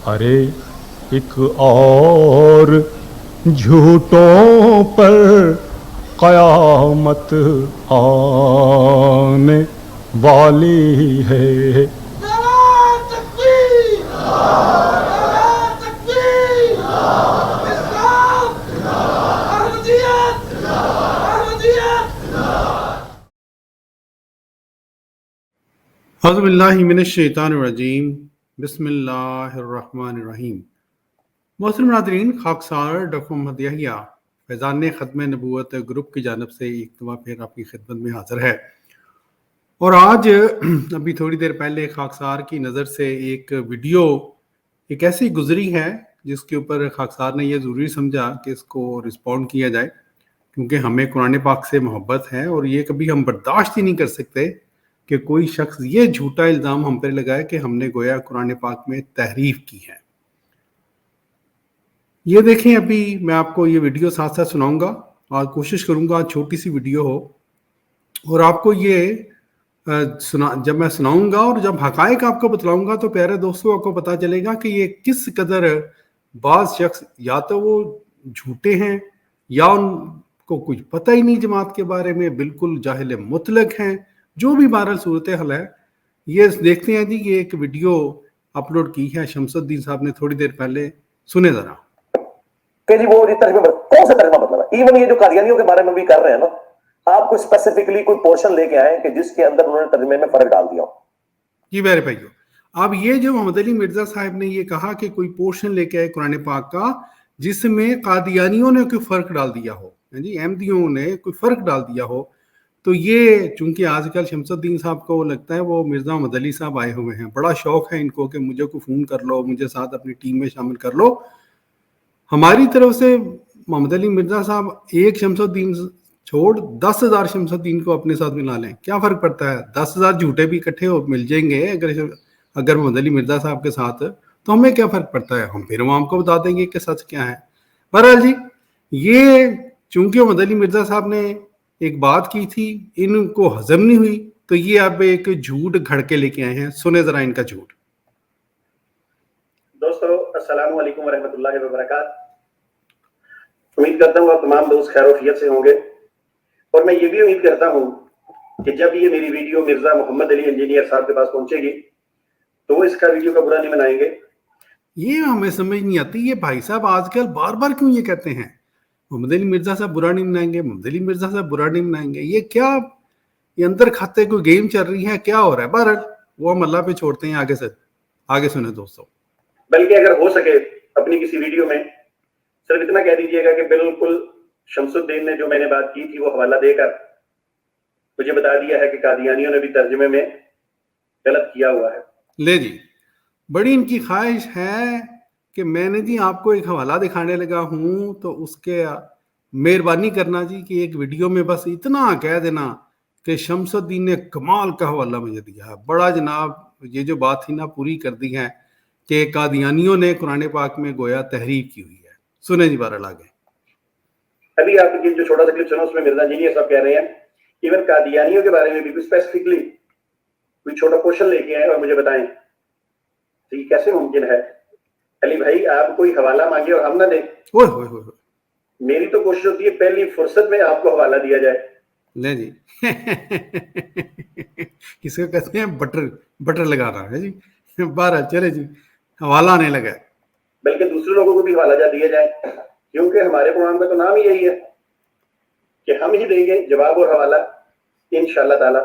ارے ایک اور جھوٹوں پر قیامت آنے والی ہے. اعوذ باللہ من الشیطان الرجیم. بسم اللہ الرحمن الرحیم. محترم ناظرین، خاکسار ڈاکٹر محمد یحییٰ فیضان ختم نبوت گروپ کی جانب سے ایک دفعہ پھر آپ کی خدمت میں حاضر ہے. اور آج ابھی تھوڑی دیر پہلے خاکسار کی نظر سے ایک ویڈیو ایک ایسی گزری ہے جس کے اوپر خاکسار نے یہ ضروری سمجھا کہ اس کو رسپونڈ کیا جائے، کیونکہ ہمیں قرآن پاک سے محبت ہے اور یہ کبھی ہم برداشت ہی نہیں کر سکتے کہ کوئی شخص یہ جھوٹا الزام ہم پر لگائے کہ ہم نے گویا قرآن پاک میں تحریف کی ہے. یہ دیکھیں، ابھی میں آپ کو یہ ویڈیو ساتھ ساتھ سناؤں گا اور کوشش کروں گا چھوٹی سی ویڈیو ہو اور آپ کو یہ جب میں سناؤں گا اور جب حقائق آپ کو بتلاؤں گا تو پیارے دوستوں آپ کو پتہ چلے گا کہ یہ کس قدر بعض شخص یا تو وہ جھوٹے ہیں یا ان کو کچھ پتہ ہی نہیں جماعت کے بارے میں، بالکل جاہل مطلق ہیں. جو بھی بہرحال صورتحال ہے، یہ دیکھتے ہیں جی. یہ ایک ویڈیو اپلوڈ کی ہے شمس الدین صاحب نے تھوڑی دیر پہلے، سنیں ذرا. کہ جی وہ ترجمہ کون سا ترجمہ مطلب ہے؟ ایون یہ جو قادیانیوں کے بارے میں بھی کر رہے ہیں نا، آپ کو اسپیسیفکلی کوئی پورشن لے کے آئے کہ جس کے اندر انہوں نے ترجمے میں فرق ڈال دیا ہو. جی میرے بھائیو، اب یہ جو محمد علی مرزا صاحب نے یہ کہا کہ کوئی پورشن لے کے آئے قرآن پاک کا جس میں قادیانیوں نے کوئی فرق ڈال دیا ہو، جی احمدیوں نے کوئی فرق ڈال دیا ہو، تو یہ چونکہ آج کل شمس الدین صاحب کو لگتا ہے وہ مرزا محمد علی صاحب آئے ہوئے ہیں، بڑا شوق ہے ان کو کہ مجھے کو فون کر لو، مجھے ساتھ اپنی ٹیم میں شامل کر لو. ہماری طرف سے محمد علی مرزا صاحب ایک شمس الدین چھوڑ 10,000 شمس الدین کو اپنے ساتھ ملا لیں، کیا فرق پڑتا ہے؟ 10,000 جھوٹے بھی اکٹھے ہو مل جائیں گے اگر محمد علی مرزا صاحب کے ساتھ، تو ہمیں کیا فرق پڑتا ہے؟ ہم پھر عوام کو بتا دیں گے کہ سچ کیا ہے. بہرحال جی، یہ چونکہ محمد علی مرزا صاحب نے ایک بات کی تھی، ان کو ہضم نہیں ہوئی، تو یہ اب ایک جھوٹ گھڑ کے لے کے آئے ہیں. سنیں ذرا ان کا جھوٹ. دوستو السلام علیکم ورحمۃ اللہ وبرکاتہ. امید کرتا ہوں آپ تمام دوست خیر و عافیت سے ہوں گے، اور میں یہ بھی امید کرتا ہوں کہ جب یہ میری ویڈیو مرزا محمد علی انجینئر صاحب کے پاس پہنچے گی تو وہ اس کا ویڈیو کا برا نہیں منائیں گے. یہ ہمیں سمجھ نہیں آتی، یہ بھائی صاحب آج کل بار بار کیوں یہ کہتے ہیں محمد علی مرزا صاحب برا نہیں منائیں گے، محمد علی مرزا صاحب برا نہیں منائیں گے؟ یہ کیا، یہ اندر کھاتے کوئی گیم چل رہی ہے، کیا ہو رہا ہے؟ بہرحال وہ ہم اللہ پہ چھوڑتے ہیں. آگے سے آگے سنیں دوستو. بلکہ اگر ہو سکے اپنی کسی ویڈیو میں صرف اتنا کہہ دیجئے گا کہ بالکل شمس الدین نے جو میں نے بات کی تھی وہ حوالہ دے کر مجھے بتا دیا ہے کہ قادیانیوں نے بھی ترجمے میں غلط کیا ہوا ہے. لے جی، بڑی ان کی خواہش ہے کہ میں نے جی آپ کو ایک حوالہ دکھانے لگا ہوں تو اس کے مہربانی کرنا جی کہ ایک ویڈیو میں بس اتنا کہہ دینا کہ شمس الدین نے کمال کا حوالہ مجھے دیا ہے. بڑا جناب یہ جو بات تھی نا پوری کر دی ہے کہ قادیانیوں نے قرآن پاک میں گویا تحریف کی ہوئی ہے. سنیں جی بہرحال آگے. ابھی آپ کی جو چھوٹا سا کلپ سنا اس میں مرزا انجینئر صاحب کہہ رہے ہیں ایون قادیانیوں کے بارے میں بھی اسپیسیفکلی کوئی چھوٹا کوشچن لے کے آئے اور مجھے بتائیں تو یہ کیسے ممکن ہے؟ علی بھائی آپ کوئی حوالہ مانگے اور ہم نہ دیں. میری تو کوشش ہوتی ہے پہلی فرصت میں آپ کو حوالہ دیا جائے. لے جی کس کو کہتے ہیں بٹر لگانا ہے جی. بارہ چلے جی، حوالہ آنے لگا. بلکہ دوسرے لوگوں کو بھی حوالہ جات دیا جائے، کیونکہ ہمارے پروگرام کا تو نام ہی یہی ہے کہ ہم ہی دیں گے جواب اور حوالہ انشاءاللہ تعالی.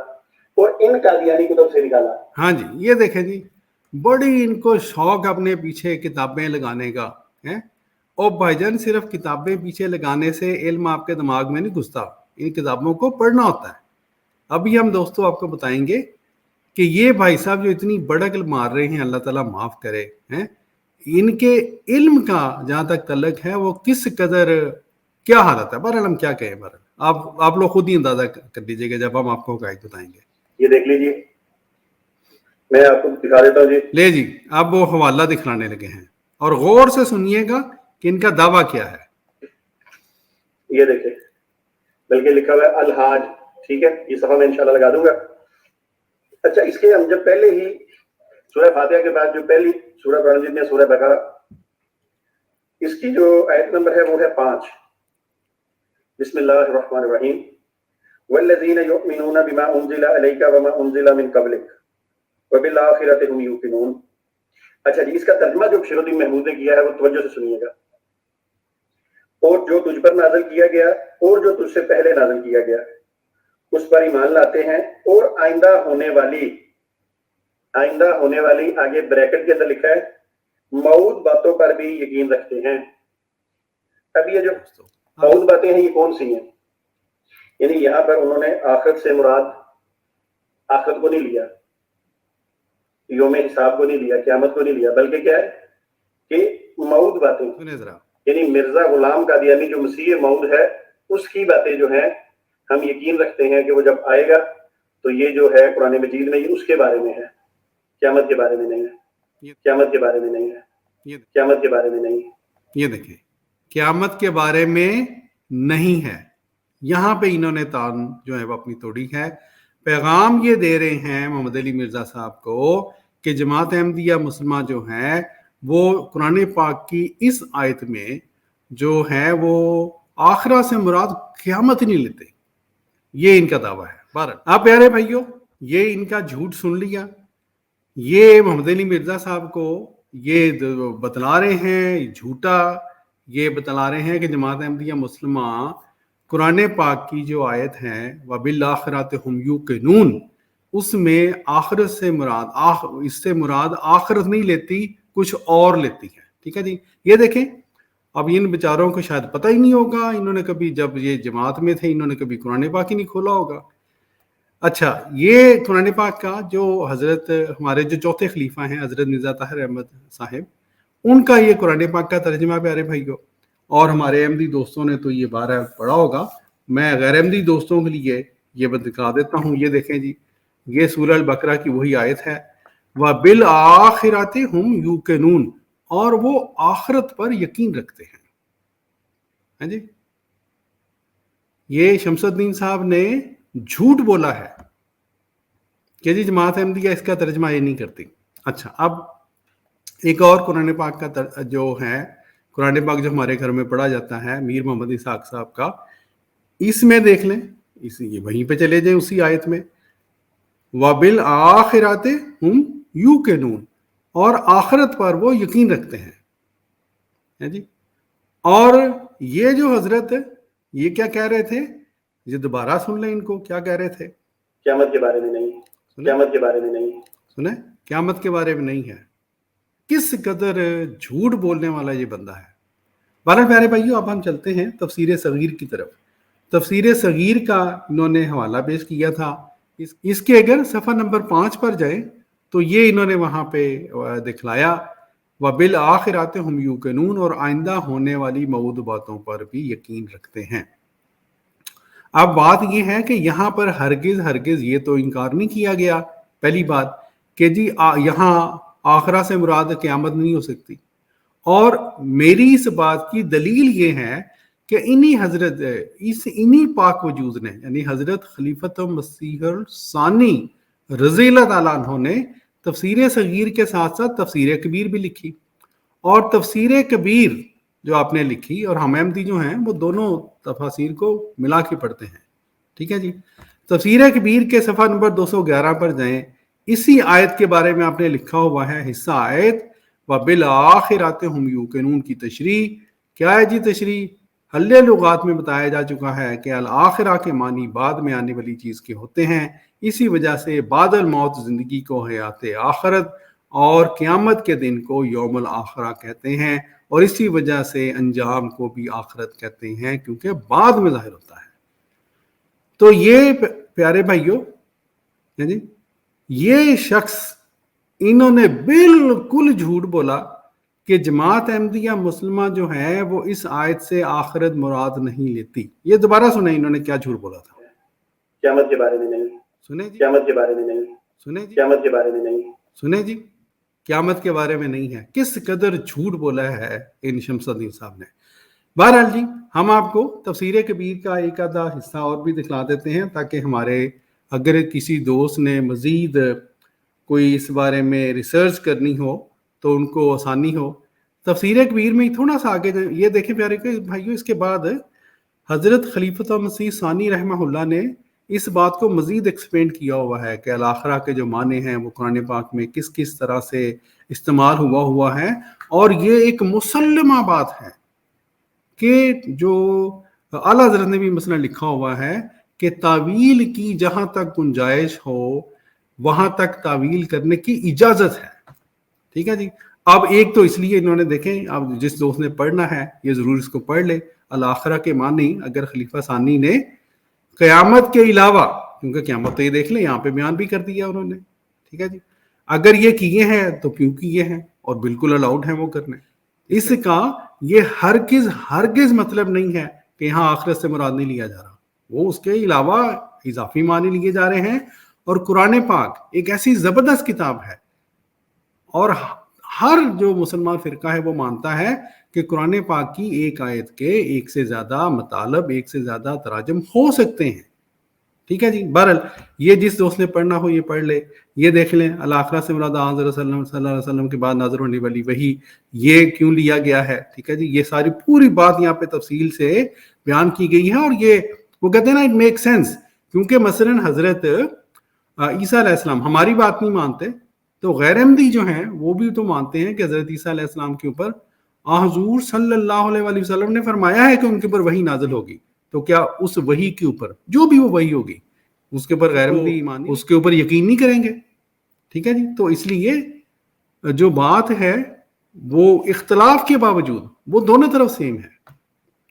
اور ان قادیانی کتب سے نکالا. ہاں جی، یہ دیکھیں جی، بڑی ان کو شوق اپنے پیچھے کتابیں لگانے کا ہے. اور بھائی جان صرف کتابیں پیچھے لگانے سے علم آپ کے دماغ میں نہیں گھستا، ان کتابوں کو پڑھنا ہوتا ہے. ابھی ہم دوستوں آپ کو بتائیں گے کہ یہ بھائی صاحب جو اتنی بڑک مار رہے ہیں، اللہ تعالیٰ معاف کرے، ہیں ان کے علم کا جہاں تک تعلق ہے وہ کس قدر کیا حالت ہے. بہرحال ہم کیا کہیں، بہرحال آپ لوگ خود ہی اندازہ کر دیجیے گا جب ہم آپ کو حقائق بتائیں گے. یہ دیکھ لیجیے، میں آپ کو دکھا دیتا ہوں جی. لے جی، اب وہ حوالہ دکھلانے لگے ہیں اور غور سے سنیے گا کہ ان کا دعویٰ کیا ہے. یہ دیکھیں، بلکہ لکھا ہوا ہے الحاج، ٹھیک ہے، یہ صفحہ میں انشاءاللہ لگا دوں گا. اچھا، اس کے ہم جب پہلے ہی سورہ فاتحہ کے بعد جو پہلی سورہ قرآن مجید میں سورہ بقرہ، اس کی جو آیت نمبر ہے وہ ہے 5. بسم اللہ الرحمن الرحیم. والذین یؤمنون بما انزل الیک وما انزل من قبلک وبالآخرۃ هم یوقنون. اچھا جی، اس کا ترجمہ جو بشیر الدین محمود نے کیا ہے وہ توجہ سے سنیے گا. اور جو تجھ پر نازل کیا گیا اور جو تجھ سے پہلے نازل کیا گیا اس پر ایمان لاتے ہیں، اور آئندہ ہونے والی آگے بریکٹ کے اندر لکھا ہے موعود باتوں پر بھی یقین رکھتے ہیں. اب یہ جو موعود باتیں ہیں یہ کون سی ہیں؟ یعنی یہاں پر انہوں نے آخرت سے مراد آخرت کو نہیں لیا، یوم حساب کو نہیں لیا، قیامت کو نہیں لیا، بلکہ کیا ہے کہ موعود باتیں، یعنی مرزا غلام قادیانی جو مسیح موعود ہے اس کی باتیں جو ہیں ہم یقین رکھتے ہیں کہ وہ جب آئے گا تو یہ جو ہے قرآن مجید میں یہ اس کے بارے میں ہے، قیامت کے بارے میں نہیں ہے، قیامت کے بارے میں نہیں ہے، قیامت کے بارے میں نہیں ہے. یہ دیکھیں قیامت کے بارے میں نہیں ہے. یہاں پہ انہوں نے تان جو ہے وہ اپنی توڑی ہے. پیغام یہ دے رہے ہیں محمد علی مرزا صاحب کو کہ جماعت احمدیہ مسلمہ جو ہے وہ قرآن پاک کی اس آیت میں جو ہے وہ آخرت سے مراد قیامت نہیں لیتے. یہ ان کا دعویٰ ہے. بہرحال آپ پیارے بھائیو، یہ ان کا جھوٹ سن لیا. یہ محمد علی مرزا صاحب کو یہ بتلا رہے ہیں جھوٹا، یہ بتلا رہے ہیں کہ جماعت احمدیہ مسلمہ قرآن پاک کی جو آیت ہے وَبِالْآخِرَةِ هُمْ يُوقِنُونَ، اس میں آخرت سے مراد اس سے مراد آخرت نہیں لیتی، کچھ اور لیتی ہے. ٹھیک ہے جی. یہ دیکھیں اب ان بیچاروں کو شاید پتہ ہی نہیں ہوگا، انہوں نے کبھی جب یہ جماعت میں تھے انہوں نے کبھی قرآن پاک ہی نہیں کھولا ہوگا. اچھا، یہ قرآن پاک کا جو حضرت ہمارے جو چوتھے خلیفہ ہیں حضرت مرزا طاہر احمد صاحب، ان کا یہ قرآن پاک کا ترجمہ پیارے بھائیوں، اور ہمارے احمدی دوستوں نے تو یہ بارہ پڑھا ہوگا. میں غیر احمدی دوستوں کے لیے یہ دکھا دیتا ہوں. یہ دیکھیں جی، یہ سورہ البقرہ کی وہی آیت ہے وَبِالْآخِرَةِ هُمْ يُوقِنُونَ، اور وہ آخرت پر یقین رکھتے ہیں. ہاں جی، یہ شمس الدین صاحب نے جھوٹ بولا ہے کہ جی جماعت احمدیہ اس کا ترجمہ یہ نہیں کرتی. اچھا، اب ایک اور قرآن پاک کا جو ہے قرآن پاک جو ہمارے گھر میں پڑھا جاتا ہے میر محمد اسحاق صاحب کا، اس میں دیکھ لیں، وہیں پہ چلے جائیں اسی آیت میں وَبِالْآخِرَةِ هُمْ يُوقِنُونَ، اور آخرت پر وہ یقین رکھتے ہیں. جی، اور یہ جو حضرت یہ کیا کہہ رہے تھے، یہ دوبارہ سن لیں ان کو کیا کہہ رہے تھے. قیامت کے بارے میں نہیں، قیامت کے بارے میں نہیں، سنیں، قیامت کے بارے میں نہیں ہے. کس قدر جھوٹ بولنے والا یہ بندہ ہے. بہرحال پیارے بھائیو، اب ہم چلتے ہیں تفسیر صغیر کی طرف. تفسیر صغیر کا انہوں نے حوالہ پیش کیا تھا. اس کے اگر صفحہ نمبر 5 پر جائیں تو یہ انہوں نے وہاں پہ دکھلایا وَبِالْآخِرَةِ هُمْ يُوقِنُونَ، اور آئندہ ہونے والی موعود باتوں پر بھی یقین رکھتے ہیں. اب بات یہ ہے کہ یہاں پر ہرگز یہ تو انکار نہیں کیا گیا پہلی بات کہ جی یہاں آخرہ سے مراد قیامت نہیں ہو سکتی. اور میری اس بات کی دلیل یہ ہے کہ انہی پاک وجود نے، یعنی حضرت خلیفۃ مسیح الثانی رضی اللہ تعالیٰ عنہ نے تفسیر صغیر کے ساتھ ساتھ تفسیر کبیر بھی لکھی. اور تفسیر کبیر جو آپ نے لکھی، اور ہم احمدی جو ہیں وہ دونوں تفاسیر کو ملا کے پڑھتے ہیں. ٹھیک ہے جی. تفسیر کبیر کے صفحہ نمبر 211 پر جائیں، اسی آیت کے بارے میں آپ نے لکھا ہوا ہے حصہ آیت وَبِالْآخِرَةِ هُمْ يُوقِنُونَ کی تشریح. کیا ہے جی تشریح؟ حل لغات میں بتایا جا چکا ہے کہ الآخرہ کے معنی بعد میں آنے والی چیز کے ہوتے ہیں. اسی وجہ سے بعد الموت زندگی کو حیات آخرت اور قیامت کے دن کو یوم الآخرہ کہتے ہیں، اور اسی وجہ سے انجام کو بھی آخرت کہتے ہیں کیونکہ بعد میں ظاہر ہوتا ہے. تو یہ پیارے بھائیوں، یہ شخص انہوں نے بالکل جھوٹ بولا کہ جماعت احمدیہ مسلمہ جو ہے وہ اس آیت سے آخرت مراد نہیں لیتی. یہ دوبارہ سنیں انہوں نے کیا جھوٹ بولا تھا. قیامت کے بارے میں نہیں، سنیں جی، قیامت کے بارے میں نہیں، سنیں جی، قیامت کے بارے میں نہیں، سنیں جی، قیامت کے بارے میں نہیں ہے. کس قدر جھوٹ بولا ہے ان شمس الدین صاحب نے. بہرحال جی، ہم آپ کو تفسیر کبیر کا ایک آدھا حصہ اور بھی دکھلا دیتے ہیں تاکہ ہمارے اگر کسی دوست نے مزید کوئی اس بارے میں ریسرچ کرنی ہو تو ان کو آسانی ہو. تفسیر کبیر میں تھوڑا سا آگے جائیں, یہ دیکھیں پیارے بھائیو, اس کے بعد حضرت خلیفۃ مسیح ثانی رحمہ اللہ نے اس بات کو مزید ایکسپینڈ کیا ہوا ہے کہ الاخرہ کے جو معنی ہیں وہ قرآن پاک میں کس کس طرح سے استعمال ہوا ہے. اور یہ ایک مسلمہ بات ہے کہ جو اعلیٰ حضرت نے بھی مثلا لکھا ہوا ہے کہ تعویل کی جہاں تک گنجائش ہو وہاں تک تعویل کرنے کی اجازت ہے. ٹھیک ہے جی. اب ایک تو اس لیے انہوں نے دیکھیں, اب جس دوست نے پڑھنا ہے یہ ضرور اس کو پڑھ لے. الاخرہ کے معنی اگر خلیفہ ثانی نے قیامت کے علاوہ, کیونکہ قیامت تو یہ دیکھ لیں یہاں پہ بیان بھی کر دیا انہوں نے, ٹھیک ہے جی, اگر یہ کیے ہیں تو کیوں کیے ہیں اور بالکل الاؤڈ ہیں وہ کرنے. اس کا یہ ہرگز مطلب نہیں ہے کہ یہاں آخرت سے مراد نہیں لیا جا رہا, وہ اس کے علاوہ اضافی معنی لیے جا رہے ہیں. اور قرآن پاک ایک ایسی زبردست کتاب ہے, اور ہر جو مسلمان فرقہ ہے وہ مانتا ہے کہ قرآن پاک کی ایک آیت کے ایک سے زیادہ مطالب, ایک سے زیادہ تراجم ہو سکتے ہیں. ٹھیک ہے جی. بہرحال یہ جس دوست نے پڑھنا ہو یہ پڑھ لے. یہ دیکھ لیں الاخرہ سے مراد حضرت صلی اللہ علیہ وسلم کے بعد نازل ہونے والی وحی, یہ کیوں لیا گیا ہے. ٹھیک ہے جی. یہ ساری پوری بات یہاں پہ تفصیل سے بیان کی گئی ہے, اور یہ وہ کہتے ہیں نا اٹ میک سینس, کیونکہ مثلا حضرت عیسیٰ علیہ السلام ہماری بات نہیں مانتے, تو غیر احمدی جو ہیں وہ بھی تو مانتے ہیں کہ حضرت عیسیٰ علیہ السلام کے اوپر حضور صلی اللہ علیہ وسلم نے فرمایا ہے کہ ان کے اوپر وحی نازل ہوگی. تو کیا اس وحی کے اوپر جو بھی وہ وحی ہوگی اس کے اوپر غیر احمدی ایمان اس کے اوپر یقین نہیں کریں گے. ٹھیک ہے جی. تو اس لیے جو بات ہے وہ اختلاف کے باوجود وہ دونوں طرف سیم ہے.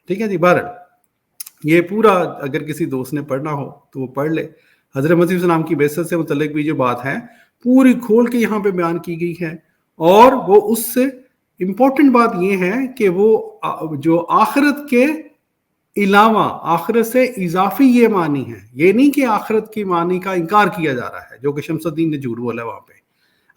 ٹھیک ہے جی. بہرحال یہ پورا اگر کسی دوست نے پڑھنا ہو تو وہ پڑھ لے. حضرت مسیح السلام کی بعثت سے متعلق بھی جو بات ہے پوری کھول کے یہاں پہ بیان کی گئی ہے, اور وہ اس سے امپورٹنٹ بات یہ ہے کہ وہ جو آخرت کے علاوہ آخرت سے اضافی یہ معنی ہے, یہ نہیں کہ آخرت کی معنی کا انکار کیا جا رہا ہے جو کہ شمس الدین نے جھوٹ بولا وہاں پہ.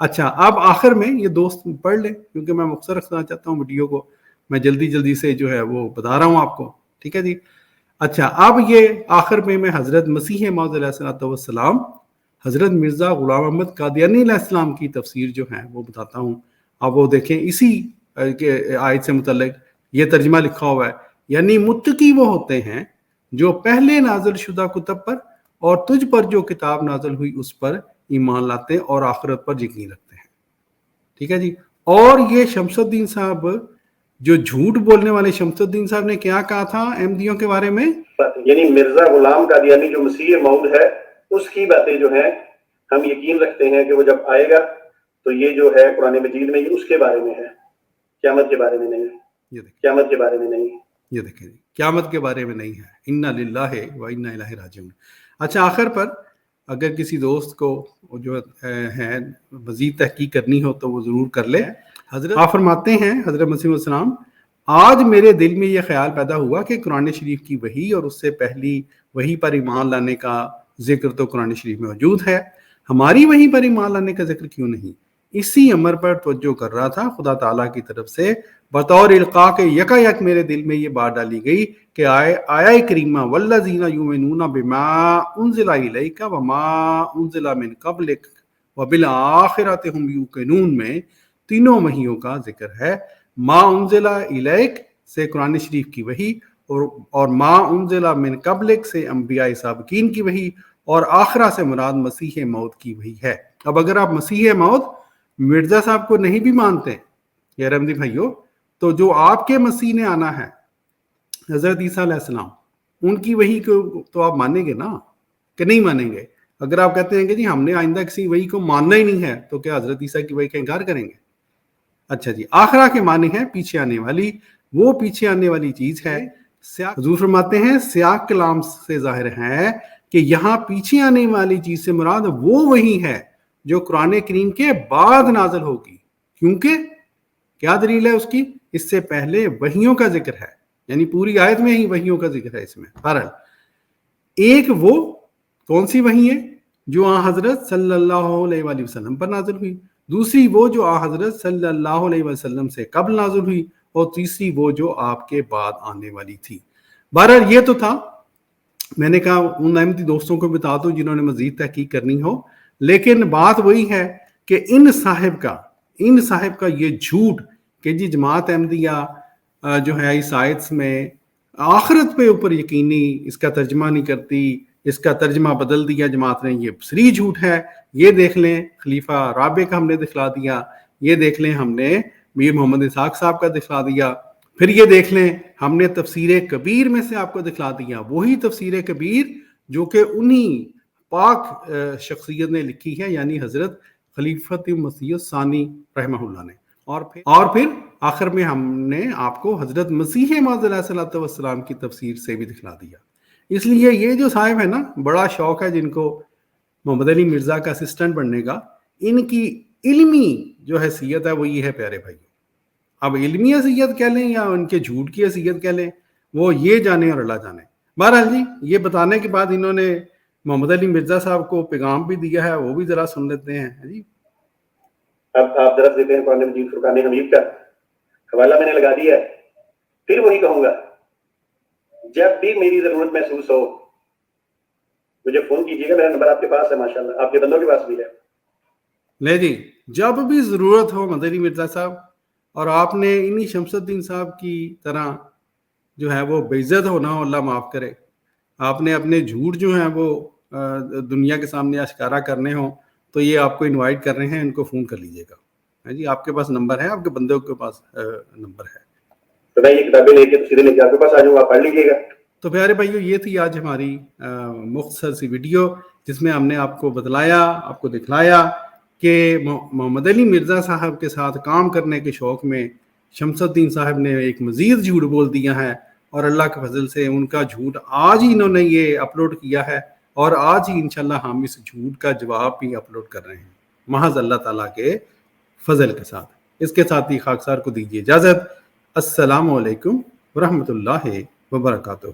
اچھا, اب آخر میں یہ دوست پڑھ لیں کیونکہ میں مختصر رکھنا چاہتا ہوں ویڈیو کو, میں جلدی سے جو ہے وہ بتا رہا ہوں آپ کو. ٹھیک ہے جی. اچھا, اب یہ آخر میں حضرت مسیح موعود علیہ الصلوۃ والسلام حضرت مرزا غلام احمد قادیانی علیہ السلام کی تفسیر جو ہے وہ بتاتا ہوں. اب وہ دیکھیں اسی آیت سے متعلق یہ ترجمہ لکھا ہوا ہے, یعنی متقی وہ ہوتے ہیں جو پہلے نازل شدہ کتب پر اور تجھ پر جو کتاب نازل ہوئی اس پر ایمان لاتے ہیں اور آخرت پر یقین رکھتے ہیں. ٹھیک ہے جی. اور یہ شمس الدین صاحب جو جھوٹ بولنے والے شمس الدین صاحب نے کیا کہا تھا احمدیوں کے بارے میں, یعنی مرزا غلام قادیانی جو مسیح موعود ہے اس کی باتیں جو ہیں ہم یقین رکھتے ہیں کہ وہ جب آئے گا تو یہ جو ہے قرآن مجید میں یہ اس کے بارے میں ہے, قیامت کے بارے میں نہیں ہے. قیامت کے بارے میں نہیں ہے. یہ دیکھیں جی, قیامت کے بارے میں نہیں ہے. انا للہ و انا الیہ راجعون. اچھا, آخر پر اگر کسی دوست کو جو ہے مزید تحقیق کرنی ہو تو وہ ضرور کر لے. حضرت آپ فرماتے ہیں حضرت مسیح السلام, آج میرے دل میں یہ خیال پیدا ہوا کہ قرآن شریف کی وحی اور اس سے پہلی وحی پر ایمان لانے کا ذکر تو قرآن شریف میں موجود ہے, ہماری وحی پر ایمان لانے کا ذکر کیوں نہیں. اسی امر پر توجہ کر رہا تھا, خدا تعالیٰ کی طرف سے بطور القاء کے یکا یک میرے دل میں یہ بات ڈالی گئی کہ آیا کریمہ والذین یؤمنون بما انزل الیک وما انزل من قبلک وبالآخرۃ ھم یوقنون میں تینوں وحیوں کا ذکر ہے. ما انزل الیک سے قرآن شریف کی وحی, اور ما انزل من قبلک سے انبیاء سابقین کی وحی, اور آخرہ سے مراد مسیح موعود کی وحی ہے. اب اگر آپ مسیح موعود مرزا صاحب کو نہیں بھی مانتے یا رحمدی بھائیو, تو جو آپ کے مسیح نے آنا ہے حضرت عیسیٰ علیہ السلام, ان کی وحی کو تو آپ مانیں گے نا کہ نہیں مانیں گے. اگر آپ کہتے ہیں کہ جی ہم نے آئندہ کسی وحی کو ماننا ہی نہیں ہے تو کیا حضرت عیسیٰ کی وحی کا انکار کریں گے. اچھا جی, آخرہ کے معنی ہے پیچھے آنے والی, وہ پیچھے آنے والی چیز ہے. حضور فرماتے ہیں سیاق کلام سے ظاہر ہے کہ یہاں پیچھے آنے والی چیز سے مراد وہ وحی ہے جو قرآن کریم کے بعد نازل ہوگی, کیونکہ کیا دلیل ہے اس کی, اس سے پہلے وحیوں کا ذکر ہے, یعنی پوری آیت میں ہی وحیوں کا ذکر ہے اس میں. بہرحال ایک وہ کون سی وحی ہے جو آن حضرت صلی اللہ علیہ وآلہ وسلم پر نازل ہوئی, دوسری وہ جو آن حضرت صلی اللہ علیہ وسلم سے قبل نازل ہوئی, اور تیسری وہ جو آپ کے بعد آنے والی تھی. بہرحال یہ تو تھا, میں نے کہا ان احمدی دوستوں کو بتا دوں جنہوں نے مزید تحقیق کرنی ہو, لیکن بات وہی ہے کہ ان صاحب کا ان صاحب کا یہ جھوٹ کہ جی جماعت احمدیہ جو ہے اس آیت میں آخرت پہ اوپر یقینی اس کا ترجمہ نہیں کرتی، اس کا ترجمہ بدل دیا جماعت نے، یہ صریح جھوٹ ہے. یہ دیکھ لیں خلیفہ رابع کا ہم نے دکھلا دیا، یہ دیکھ لیں ہم نے میر محمد اسحاق صاحب کا دکھلا دیا، پھر یہ دیکھ لیں ہم نے تفسیر کبیر میں سے آپ کو دکھلا دیا، وہی تفسیر کبیر جو کہ انہی پاک شخصیت نے لکھی ہے، یعنی حضرت خلیفۃ مسیح الثانی رحمہ اللہ نے. اور پھر آخر میں ہم نے آپ کو حضرت مسیح موعود علیہ الصلوۃ والسلام کی تفسیر سے بھی دکھلا دیا. اس لیے یہ جو صاحب ہے نا، بڑا شوق ہے جن کو محمد علی مرزا کا اسسٹنٹ بننے کا، ان کی علمی جو حیثیت ہے وہ یہ ہے پیارے بھائی. اب علمی حیثیت کہہ لیں یا ان کے جھوٹ کی حیثیت کہہ لیں، وہ یہ جانے اور اللہ جانے. بہرحال جی یہ بتانے کے بعد انہوں نے محمد علی مرزا صاحب کو پیغام بھی دیا ہے، وہ بھی ذرا سن لیتے ہیں جی. اب آپ درس دیتے ہیں قرآن مجید فرقان حمید کا حوالہ میں نے لگا دیا ہے. پھر وہی کہوں گا، جب بھی میری ضرورت محسوس ہو مجھے فون کیجیے گا، میرا نمبر آپ کے پاس ہے، ماشاءاللہ آپ کے بندوں کے پاس بھی ہے. لے جی جب بھی ضرورت ہو محمد علی مرزا صاحب، اور آپ نے انہی شمس الدین صاحب کی طرح جو ہے وہ بے عزت ہونا ہو، اللہ معاف کرے، آپ نے اپنے جھوٹ جو ہیں وہ دنیا کے سامنے اشکارا کرنے ہوں، تو یہ آپ کو انوائٹ کر رہے ہیں، ان کو فون کر لیجیے گا جی. آپ کے پاس نمبر ہے، آپ کے بندوں کے پاس نمبر ہے، تو میں یہ کتابیں لے کے سیدھے لے کے آپ کے پاس آ جاؤں، آپ پڑھ لیجیے گا. تو پیارے بھائیو یہ تھی آج ہماری مختصر سی ویڈیو، جس میں ہم نے آپ کو بتلایا، آپ کو دکھلایا کہ محمد علی مرزا صاحب کے ساتھ کام کرنے کے شوق میں شمس الدین صاحب نے ایک مزید جھوٹ بول دیا ہے، اور اللہ کے فضل سے ان کا جھوٹ آج ہی انہوں نے یہ اپلوڈ کیا ہے، اور آج ہی انشاءاللہ ہم اس جھوٹ کا جواب بھی اپلوڈ کر رہے ہیں محض اللہ تعالیٰ کے فضل کے ساتھ. اس کے ساتھ ہی خاکسار کو دیجیے اجازت. السلام علیکم ورحمۃ اللہ وبرکاتہ.